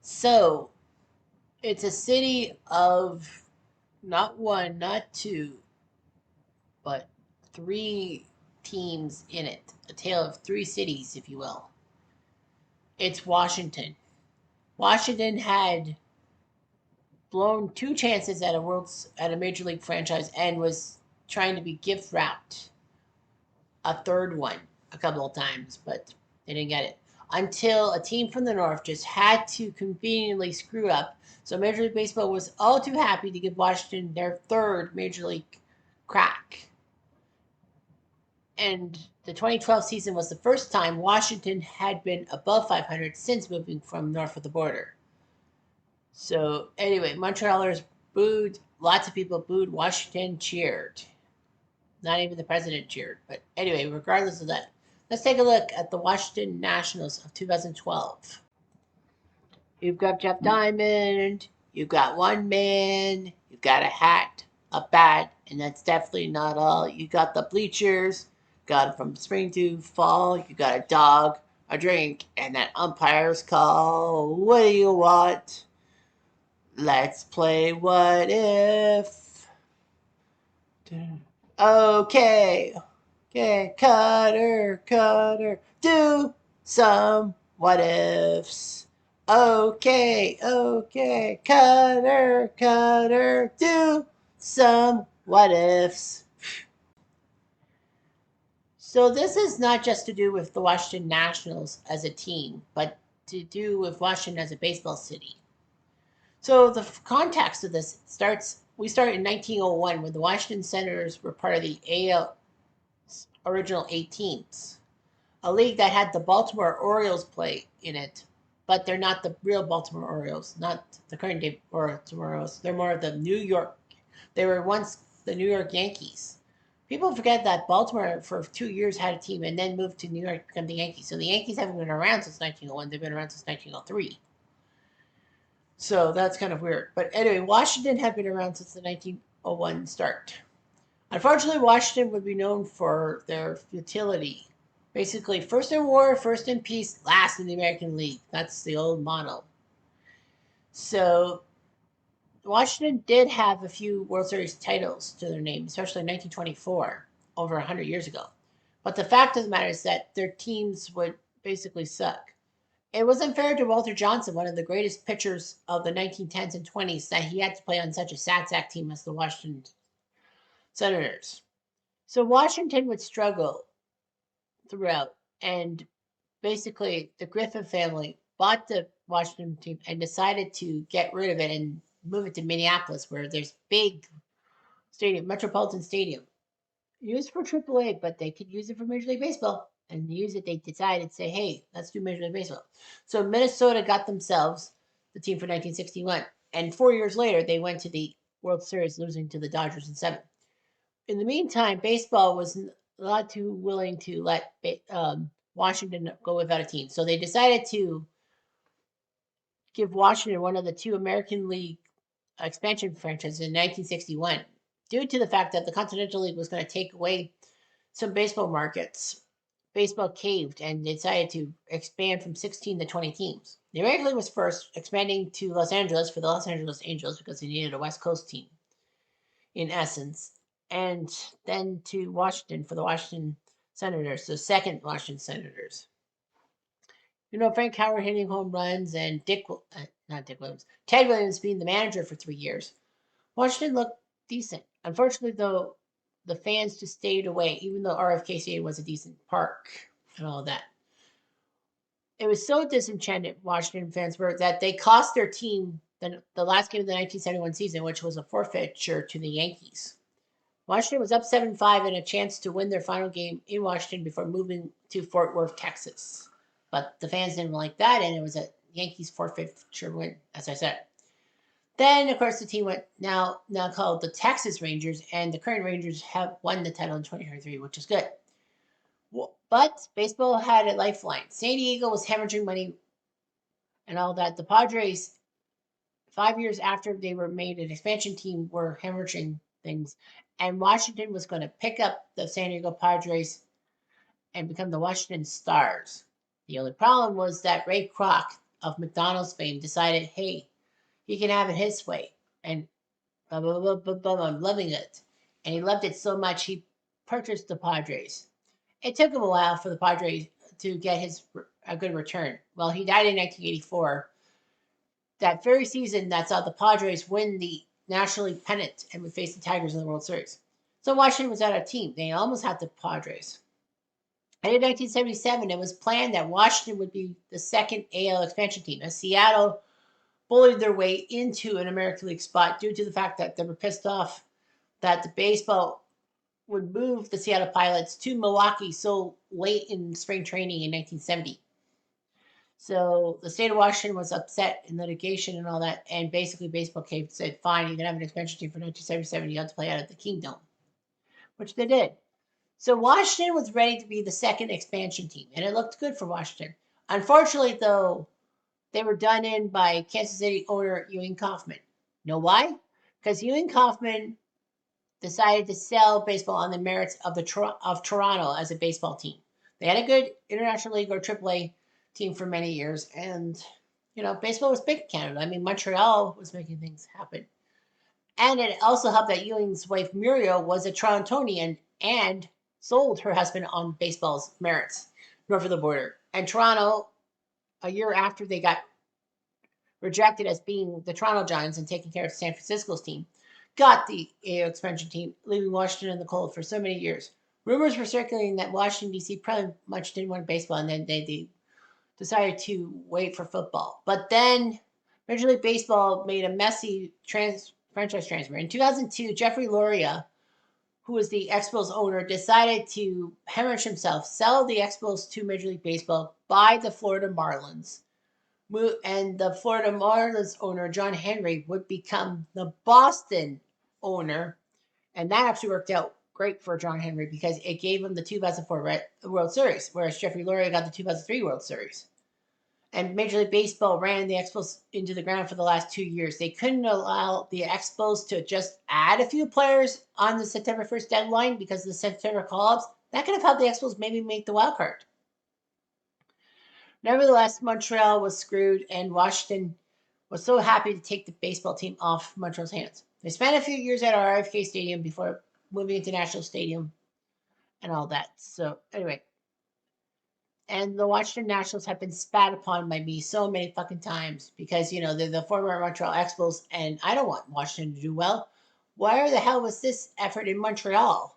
So it's a city of not one, not two, but three teams in it. A tale of three cities, if you will. It's Washington. Washington had blown two chances at a major league franchise and was trying to be gift wrapped a third one a couple of times, but they didn't get it until a team from the north just had to conveniently screw up. So Major League Baseball was all too happy to give Washington their third major league crack. And the 2012 season was the first time Washington had been above 500 since moving from north of the border. So anyway, Montrealers booed. Lots of people booed. Washington cheered. Not even the president cheered. But anyway, regardless of that, let's take a look at the Washington Nationals of 2012. You've got Jeff Diamond. You've got one man. You've got a hat, a bat, and that's definitely not all. You got the bleachers. Got from spring to fall. You got a dog, a drink, and that umpire's call. What do you want? Let's play what if. Okay. Okay, Cutter, do some what ifs. Okay, Cutter, do some what ifs. So this is not just to do with the Washington Nationals as a team, but to do with Washington as a baseball city. So the context of this we start in 1901 when the Washington Senators were part of the AL original 8 teams, a league that had the Baltimore Orioles play in it, but they're not the real Baltimore Orioles, not the current day Baltimore Orioles. They're more of the New York. They were once the New York Yankees. People forget that Baltimore for 2 years had a team and then moved to New York to become the Yankees. So the Yankees haven't been around since 1901. They've been around since 1903. So that's kind of weird. But anyway, Washington had been around since the 1901 start. Unfortunately, Washington would be known for their futility. Basically, first in war, first in peace, last in the American League. That's the old motto. So, Washington did have a few World Series titles to their name, especially in 1924, over 100 years ago. But the fact of the matter is that their teams would basically suck. It was unfair to Walter Johnson, one of the greatest pitchers of the 1910s and 20s, that he had to play on such a sad sack team as the Washington Senators. So Washington would struggle throughout, and basically the Griffin family bought the Washington team and decided to get rid of it and move it to Minneapolis, where there's big stadium, Metropolitan Stadium, used for AAA, but they could use it for Major League Baseball. And use it, they decided to say, hey, let's do Major League Baseball. So Minnesota got themselves the team for 1961. And 4 years later, they went to the World Series, losing to the Dodgers in seven. In the meantime, baseball was not too willing to let Washington go without a team. So they decided to give Washington one of the two American League expansion franchises in 1961 due to the fact that the Continental League was going to take away some baseball markets. Baseball caved and decided to expand from 16 to 20 teams. The American League was first, expanding to Los Angeles for the Los Angeles Angels because they needed a West Coast team, in essence, and then to Washington for the Washington Senators, the second Washington Senators. Frank Howard hitting home runs and not Dick Williams, Ted Williams being the manager for 3 years. Washington looked decent. Unfortunately, though, the fans just stayed away, even though RFK was a decent park and all of that. It was so disenchanted, Washington fans were, that they cost their team the last game of the 1971 season, which was a forfeiture to the Yankees. Washington was up 7-5 and a chance to win their final game in Washington before moving to Fort Worth, Texas. But the fans didn't like that, and it was a Yankees forfeiture win, as I said. Then, of course, the team went now called the Texas Rangers, and the current Rangers have won the title in 2023, which is good. But baseball had a lifeline. San Diego was hemorrhaging money and all that. The Padres, 5 years after they were made an expansion team, were hemorrhaging things. And Washington was going to pick up the San Diego Padres and become the Washington Stars. The only problem was that Ray Kroc, of McDonald's fame, decided, hey, he can have it his way. And blah, blah, blah, blah, blah, I'm loving it. And he loved it so much, he purchased the Padres. It took him a while for the Padres to get a good return. Well, he died in 1984. That very season, that saw the Padres win the National League pennant and would face the Tigers in the World Series. So Washington was out of team. They almost had the Padres. And in 1977, it was planned that Washington would be the second AL expansion team, as Seattle bullied their way into an American League spot due to the fact that they were pissed off that the baseball would move the Seattle Pilots to Milwaukee so late in spring training in 1970. So the state of Washington was upset in litigation and all that, and basically baseball came and said, fine, you can have an expansion team for 1977, you have to play out at the Kingdome, which they did. So Washington was ready to be the second expansion team, and it looked good for Washington. Unfortunately, though, they were done in by Kansas City owner Ewing Kauffman. Know why? Because Ewing Kauffman decided to sell baseball on the merits of Toronto as a baseball team. They had a good International League or AAA team for many years, and baseball was big in Canada. I mean, Montreal was making things happen, and it also helped that Ewing's wife Muriel was a Torontonian and sold her husband on baseball's merits north of the border. And Toronto, a year after they got rejected as being the Toronto Giants and taking care of San Francisco's team, got the AO expansion team, leaving Washington in the cold for so many years. Rumors were circulating that Washington, D.C. pretty much didn't want baseball, and then they decided to wait for football. But then Major League Baseball made a messy franchise transfer. In 2002, Jeffrey Loria, who was the Expos owner, decided to hemorrhage himself, sell the Expos to Major League Baseball, buy the Florida Marlins, and the Florida Marlins owner, John Henry, would become the Boston owner. And that actually worked out great for John Henry because it gave him the 2004 World Series, whereas Jeffrey Lurie got the 2003 World Series. And Major League Baseball ran the Expos into the ground for the last 2 years. They couldn't allow the Expos to just add a few players on the September 1st deadline because of the September call-ups. That could have helped the Expos maybe make the wild card. Nevertheless, Montreal was screwed, and Washington was so happy to take the baseball team off Montreal's hands. They spent a few years at RFK Stadium before moving into National Stadium and all that. So anyway, and the Washington Nationals have been spat upon by me so many fucking times because they're the former Montreal Expos, and I don't want Washington to do well. Where the hell was this effort in Montreal?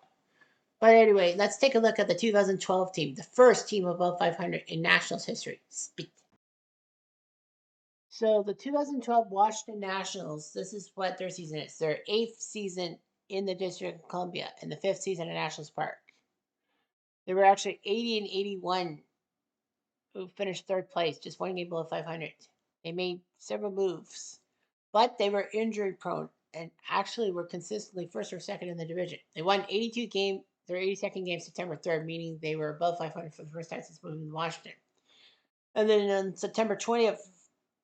But anyway, let's take a look at the 2012 team, the first team above 500 in Nationals history. Speak. So the 2012 Washington Nationals, this is what their season is. Their 8th season in the District of Columbia and the 5th season at Nationals Park. They were actually 80 and 81, who finished 3rd place, just one game below 500. They made several moves, but they were injury prone and actually were consistently 1st or 2nd in the division. They won their 82nd game September 3rd, meaning they were above 500 for the first time since moving to Washington. And then on September 20th,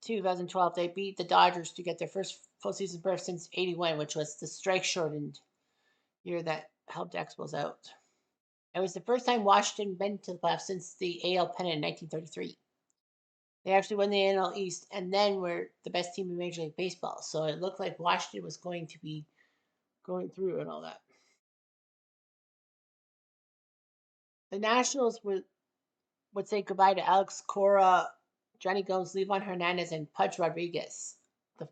2012, they beat the Dodgers to get their first postseason berth since '81, which was the strike-shortened year that helped Expos out. It was the first time Washington been to the playoffs since the AL pennant in 1933. They actually won the NL East and then were the best team in Major League Baseball. So it looked like Washington was going to be going through and all that. The Nationals would say goodbye to Alex Cora, Johnny Gomes, Levon Hernandez, and Pudge Rodriguez, the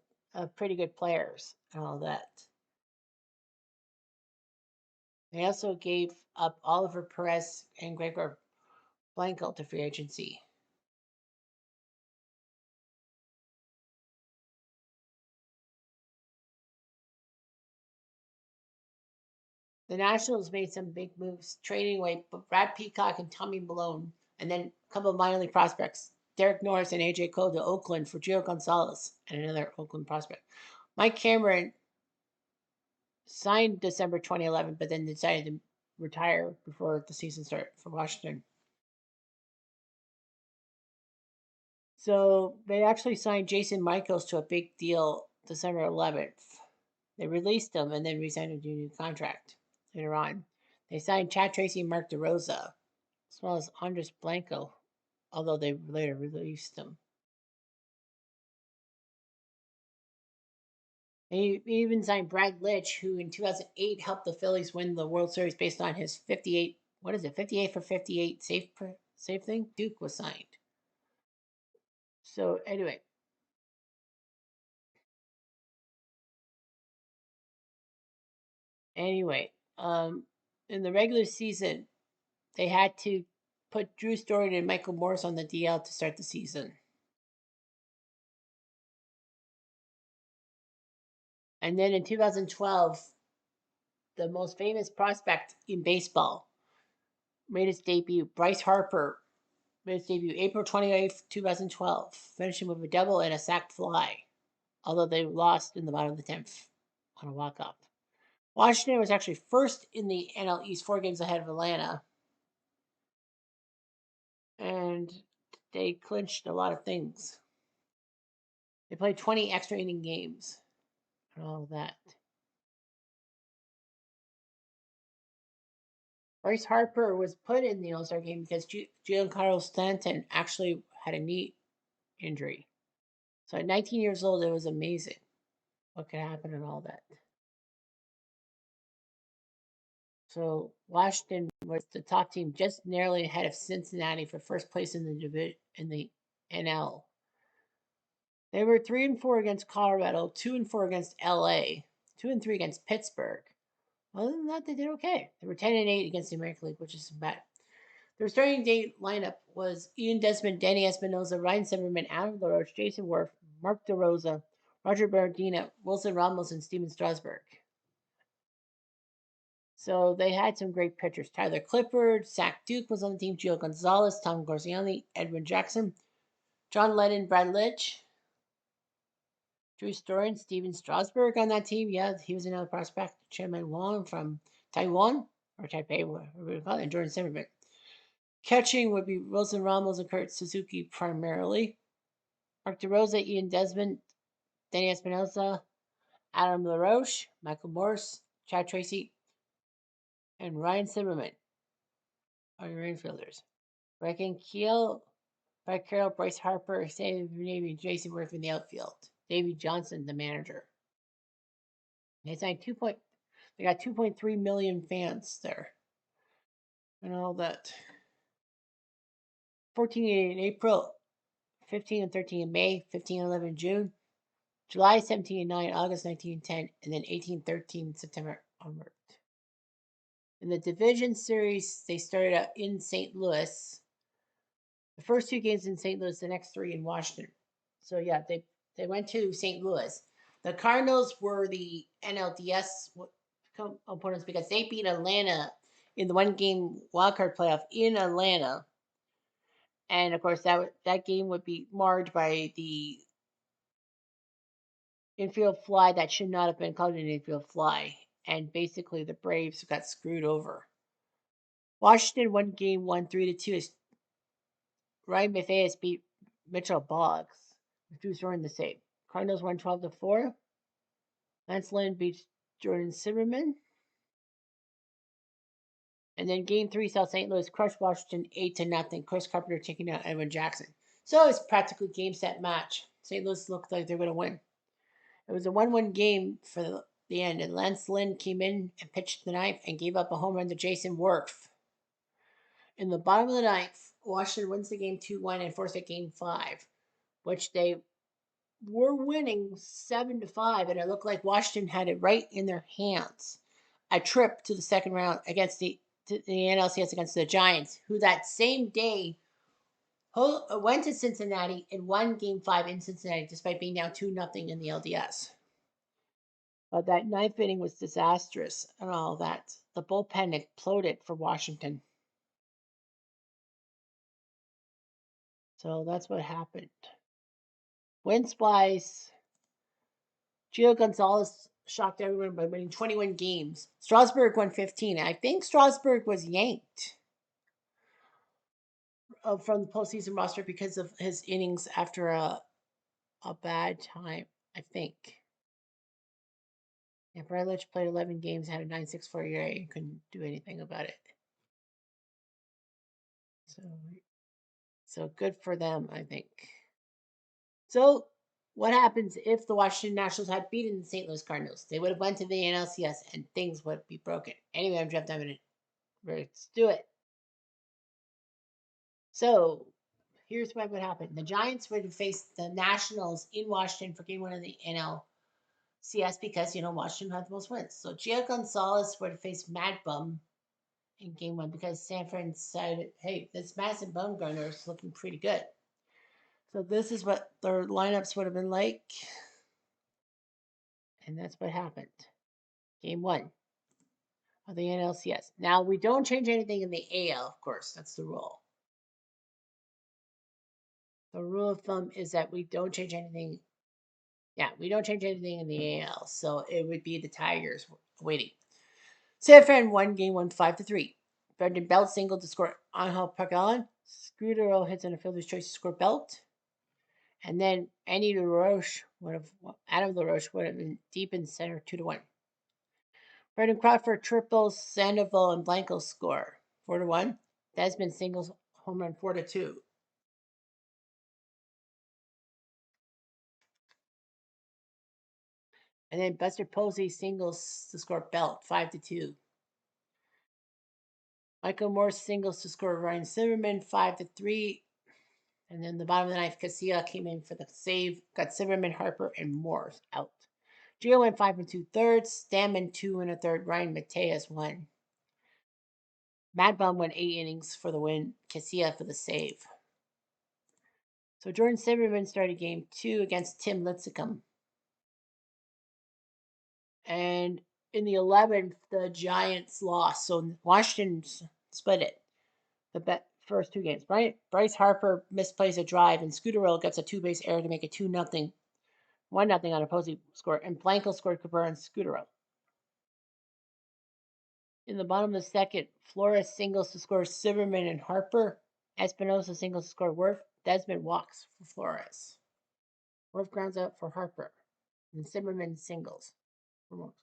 pretty good players and all that. They also gave up Oliver Perez and Gregor Blanco to free agency. The Nationals made some big moves, trading away Brad Peacock and Tommy Malone, and then a couple of minor league prospects, Derek Norris and AJ Cole to Oakland for Gio Gonzalez and another Oakland prospect. Mike Cameron signed December 2011, but then decided to retire before the season started for Washington. So they actually signed Jason Michaels to a big deal December 11th. They released him and then re-signed him to a new contract later on. They signed Chad Tracy and Mark DeRosa, as well as Andres Blanco, although they later released him. And he even signed Brad Litch, who in 2008 helped the Phillies win the World Series based on his 58, what is it, 58 for 58 save thing. Duke was signed. So anyway, in the regular season, they had to put Drew Story and Michael Morris on the DL to start the season. And then in 2012, the most famous prospect in baseball made his debut. Bryce Harper made his debut April 28th, 2012, finishing with a double and a sac fly, although they lost in the bottom of the 10th on a walk-off. Washington was actually first in the NL East, 4 games ahead of Atlanta, and they clinched a lot of things. They played 20 extra inning games and all of that. Bryce Harper was put in the All-Star game because Giancarlo Stanton actually had a knee injury. So at 19 years old, it was amazing what could happen and all that. So Washington was the top team, just narrowly ahead of Cincinnati for first place in the NL. They were 3-4 against Colorado, 2-4 against LA, 2-3 against Pittsburgh. Other than that, they did okay. They were 10-8 against the American League, which is bad. Their starting day lineup was Ian Desmond, Danny Espinosa, Ryan Zimmerman, Adam LaRoche, Jason Worth, Mark DeRosa, Roger Bernardina, Wilson Ramos, and Steven Strasburg. So they had some great pitchers. Tyler Clifford, Zach Duke was on the team, Gio Gonzalez, Tom Gorziani, Edwin Jackson, John Lennon, Brad Litch, Drew Storen, Steven Strasburg on that team. Yeah, he was another prospect. Chairman Wong from Taiwan, or Taipei, whatever we call it, and Jordan Zimmerman. Catching would be Wilson Ramos and Kurt Suzuki primarily. Mark DeRosa, Ian Desmond, Danny Espinosa, Adam LaRoche, Michael Morse, Chad Tracy, and Ryan Zimmerman are your infielders. Brecken Keel, Brett Carroll, Bryce Harper, Sam Navy, Jason Worth in the outfield. Davey Johnson, the manager. They signed they got 2.3 million fans there. And all that. 14 in April, 15 and 13 in May, 15 and 11 in June, July 17 and 9, August 19 and 10, and then 18 13 September onward. In the division series, they started out in St. Louis. The first 2 games in St. Louis, the next 3 in Washington. So yeah, they went to St. Louis. The Cardinals were the NLDS opponents because they beat Atlanta in the 1-game wildcard playoff in Atlanta. And of course, that game would be marred by the infield fly that should not have been called an infield fly. And basically, the Braves got screwed over. Washington won game 1, 3-2. As Ryan Matthias beat Mitchell Boggs, with Drew Storen the save. Cardinals won 12-4. Lance Lynn beats Jordan Zimmerman. And then game 3 saw St. Louis crush Washington 8-0. Chris Carpenter taking out Edwin Jackson. So it's practically game set match. St. Louis looked like they're going to win. It was a 1-1 game for the end, and Lance Lynn came in and pitched the ninth and gave up a home run to Jason Worth. In the bottom of the ninth, Washington wins the game 2-1 and forced a game 5, which they were winning 7-5, and it looked like Washington had it right in their hands. A trip to the second round against the NLCS against the Giants, who that same day went to Cincinnati and won Game 5 in Cincinnati despite being down 2-0 in the LDS. That ninth inning was disastrous and all that. The bullpen exploded for Washington. So that's what happened. Wins-wise, Gio Gonzalez shocked everyone by winning 21 games. Strasburg won 15. I think Strasburg was yanked from the postseason roster because of his innings after a bad time, I think. And Brad Litch played 11 games, had a 9.64 ERA, and couldn't do anything about it. So good for them, I think. So what happens if the Washington Nationals had beaten the St. Louis Cardinals? They would have went to the NLCS and things would be broken. Anyway, I'm Jeff Diamond. Let's do it. So here's what would happen. The Giants would face the Nationals in Washington for game one of the NLCS because, Washington had the most wins. So Gio Gonzalez would face Mad Bum in game one because San Fran decided, hey, this Madison Bumgarner is looking pretty good. So this is what their lineups would have been like. And that's what happened. Game one of the NLCS. Now, we don't change anything in the AL, of course. That's the rule. The rule of thumb is that we don't change anything. Yeah, we don't change anything in the AL. So it would be the Tigers waiting. San Fran won game one 5-3. Brendan Belt singled to score Angel Pagan. Scudero hits on a fielder's choice to score Belt. And then Adam LaRoche would have been deep in center 2-1. Brendan Crawford triples, Sandoval and Blanco score 4-1. Desmond singles home run 4-2. And then Buster Posey singles to score Belt 5-2. Michael Morse singles to score Ryan Silverman 5-3. And then the bottom of the ninth, Casilla came in for the save, got Silverman, Harper, and Morse out. Gio went 5 2/3, Stammen 2 1/3, Ryan Mateus 1. Mad Bum went 8 innings for the win, Casilla for the save. So Jordan Silverman started game 2 against Tim Lincecum. And in the 11th, the Giants lost. So Washington split it. The first two games. Bryce Harper misplays a drive, and Scudero gets a two-base error to make it 2-0. 1-0 on opposing score, and Blanco scored Cabrera and Scudero. In the bottom of the second, Flores singles to score Silverman and Harper. Espinosa singles to score Worth. Desmond walks for Flores. Worth grounds out for Harper. And Silverman singles for Worth.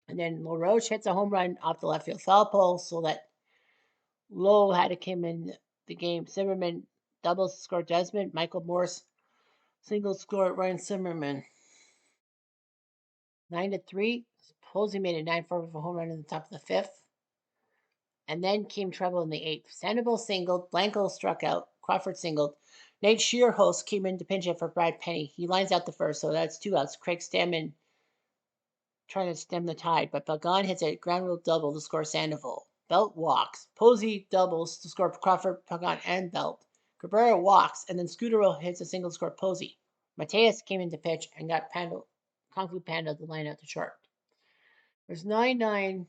And then LaRoche hits a home run off the left field foul pole so that Lowe had to come in the game. Silverman doubles to score Desmond. Michael Morse singles score Ryan Silverman. 9-3. Posey made a 9-4 with a home run in the top of the fifth. And then came trouble in the eighth. Sandoval singled. Blanco struck out. Crawford singled. Nate Shearhost came in to pinch hit for Brad Penny. He lines out the first, so that's 2 outs. Craig Stammen trying to stem the tide, but Pagan hits a ground rule double to score Sandoval. Belt walks. Posey doubles to score Crawford, Pagan, and Belt. Cabrera walks, and then Scudero hits a single to score Posey. Mateus came in to pitch and got Kung Fu Panda the line out to short. There's 9-9.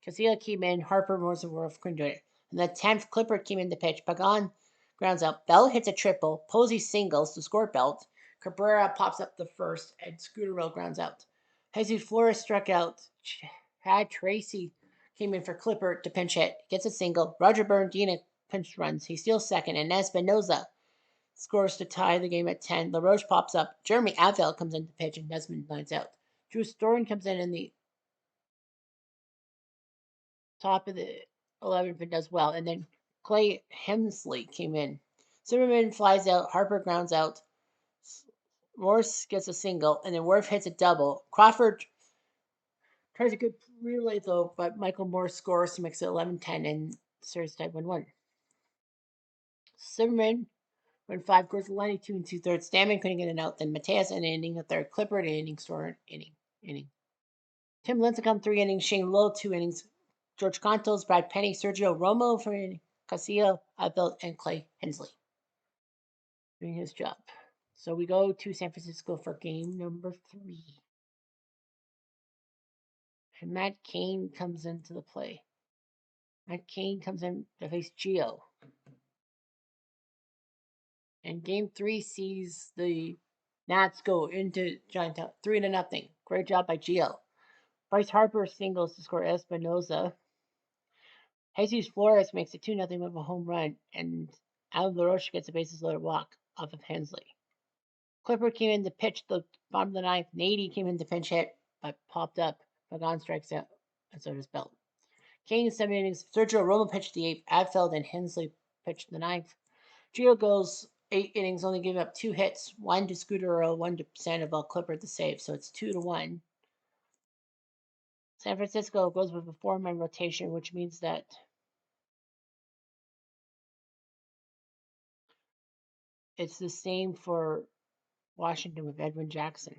Casilla came in. Harper, Rosenworth couldn't do it. And the 10th, Clipper came in to pitch. Pagan grounds out. Belt hits a triple. Posey singles to score Belt. Cabrera pops up the first, and Scudero grounds out. Jesus Flores struck out. Chad Tracy came in for Clipper to pinch hit. Gets a single. Roger Bernardina pinch runs. He steals second, and Espinoza scores to tie the game at 10. LaRoche pops up. Jeremy Avell comes in to pitch, and Desmond lines out. Drew Storen comes in the top of the 11th and does well. And then Clay Hemsley came in. Zimmerman flies out. Harper grounds out. Morse gets a single. And then Worth hits a double. Crawford tries a good relay, though, but Michael Morse scores to make it 11-10 and series tied 1-1. Zimmerman went 5 goes to line 2 2/3. Stammen couldn't get an out. Then Mateus an inning, a third. Clipper an inning, Storen inning. Tim Lincecum 3 innings. Shane Lowe 2 innings. George Contos, Brad Penny, Sergio Romo for Casilla, Abel, and Clay Hensley doing his job. So we go to San Francisco for game number 3. And Matt Cain comes into the play. Matt Cain comes in to face Gio. And game 3 sees the Nats go into Giant 3-0. Great job by Gio. Bryce Harper singles to score Espinoza. Jesus Flores makes it 2-0 with a home run, and Al LaRoche gets a bases loaded walk off of Hensley. Clipper came in to pitch the bottom of the ninth. Nady came in to pinch hit, but popped up. Pagan strikes out, and so does Belt. Kane 7 innings. Sergio Romo pitched the 8th. Adfeld and Hensley pitched the 9th. Gio goes 8 innings, only giving up 2 hits, 1 to Scooter Earl, 1 to Sandoval. Clipper at the save, so it's 2-1. San Francisco goes with a 4-man rotation, which means that it's the same for Washington with Edwin Jackson.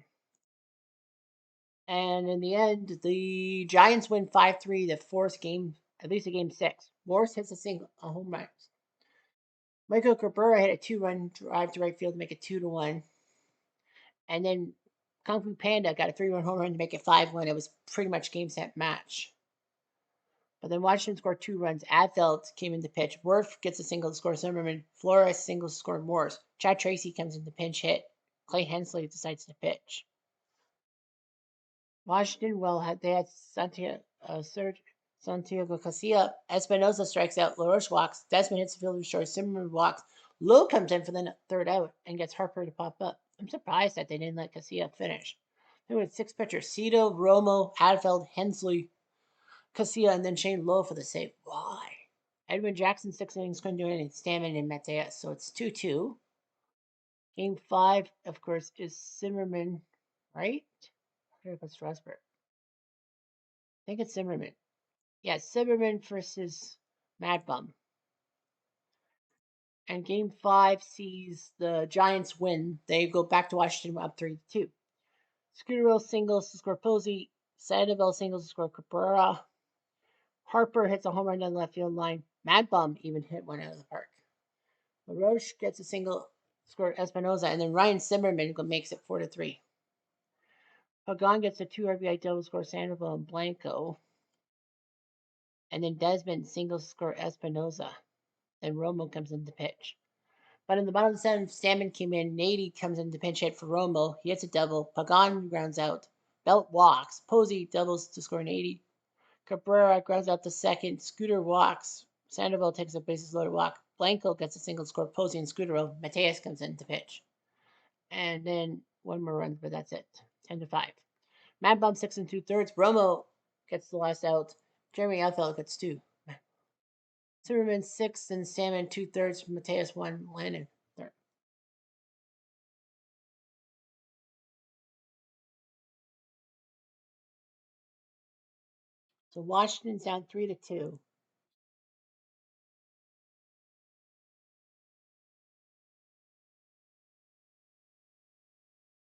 And in the end, the Giants win 5-3, the fourth game, at least a game 6. Morse hits a home run. Michael Cabrera hit a 2-run drive to right field to make it 2-1. And then Kung Fu Panda got a 3-run home run to make it 5-1. It was pretty much game set match. But then Washington scored 2 runs. Adfeld came in to pitch. Worth gets a single to score Zimmerman. Flores singles to score Morse. Chad Tracy comes in to pinch hit. Clay Hensley decides to pitch. Washington, they had Santiago Casilla. Espinosa strikes out. LaRoche walks. Desmond hits the fielder short. Zimmerman walks. Lowe comes in for the third out and gets Harper to pop up. I'm surprised that they didn't let Casilla finish. There were 6 pitchers. Cito, Romo, Adfeld, Hensley, Casilla, and then Shane Lowe for the save. Why? Edwin Jackson, 6 innings, couldn't do anything. Stammen and Mateus. So it's 2-2. Game 5, of course, is Zimmerman, right? Here goes Strasburg. I think it's Zimmerman. Yeah, Zimmerman versus Mad Bum. And game 5 sees the Giants win. They go back to Washington up 3-2. Scooterville singles to score Posey. Sandoval singles to score Cabrera. Harper hits a home run down the left field line. Mad Bum even hit one out of the park. LaRoche gets a single to score Espinosa, and then Ryan Zimmerman makes it 4-3. Pagan gets a 2 RBI double score Sandoval and Blanco. And then Desmond singles to score Espinosa. Then Romo comes in to pitch. But in the bottom of the 7th, Stammen came in. Nady comes in to pinch hit for Romo. He hits a double. Pagan grounds out. Belt walks. Posey doubles to score 80. Cabrera grounds out the second. Scooter walks. Sandoval takes a bases loaded walk. Blanco gets a single to score Posey and Scooter. Mateus comes in to pitch. And then 1 more run, but that's it. 10-5. Mad Bum 6 2/3. Romo gets the last out. Jeremy Outfield gets 2. Zimmerman 6 and Stammen 2/3. Mateus 1. Landon 3rd. So Washington's down 3-2.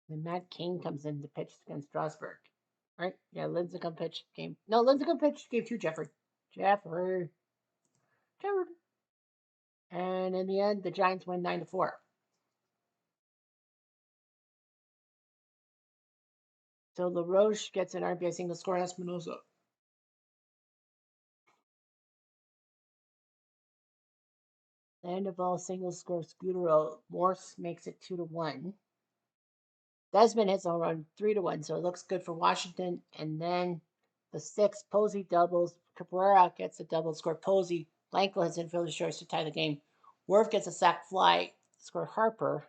Then Matt King comes in to pitch against Strasburg. Right? Yeah, Lincecum pitched game. No, Lincecum pitched game 2, Jeffrey. Jeffrey. And in the end, the Giants win 9-4. So LaRoche gets an RBI single score on Espinosa. Sandoval single score Scooter. Morse makes it 2-1. Desmond hits a home run 3-1, so it looks good for Washington. And then the 6th, Posey doubles. Cabrera gets a double score. Posey. Blanco hits infielder shorts to tie the game. Worf gets a sac fly, score Harper.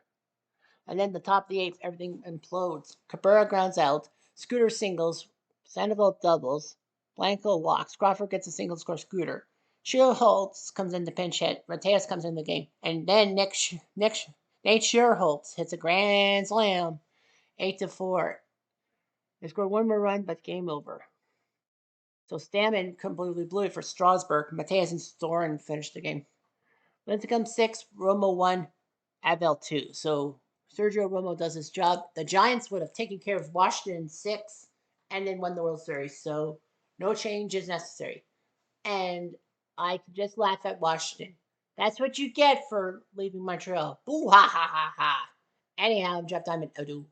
And then the top of the 8th, everything implodes. Cabrera grounds out. Scooter singles. Sandoval doubles. Blanco walks. Crawford gets a single score Scooter. Shearholtz comes in to pinch hit. Mateus comes in the game. And then Nate Shearholtz hits a grand slam. 8-4. They scored 1 more run, but game over. So Stammen completely blew it for Strasburg. Mateus and Storen finished the game. Lincecum 6, Romo 1, Abel 2. So Sergio Romo does his job. The Giants would have taken care of Washington 6 and then won the World Series. So no change is necessary. And I could just laugh at Washington. That's what you get for leaving Montreal. Boo ha ha ha ha. Anyhow, I'm Jeff Diamond. Adieu.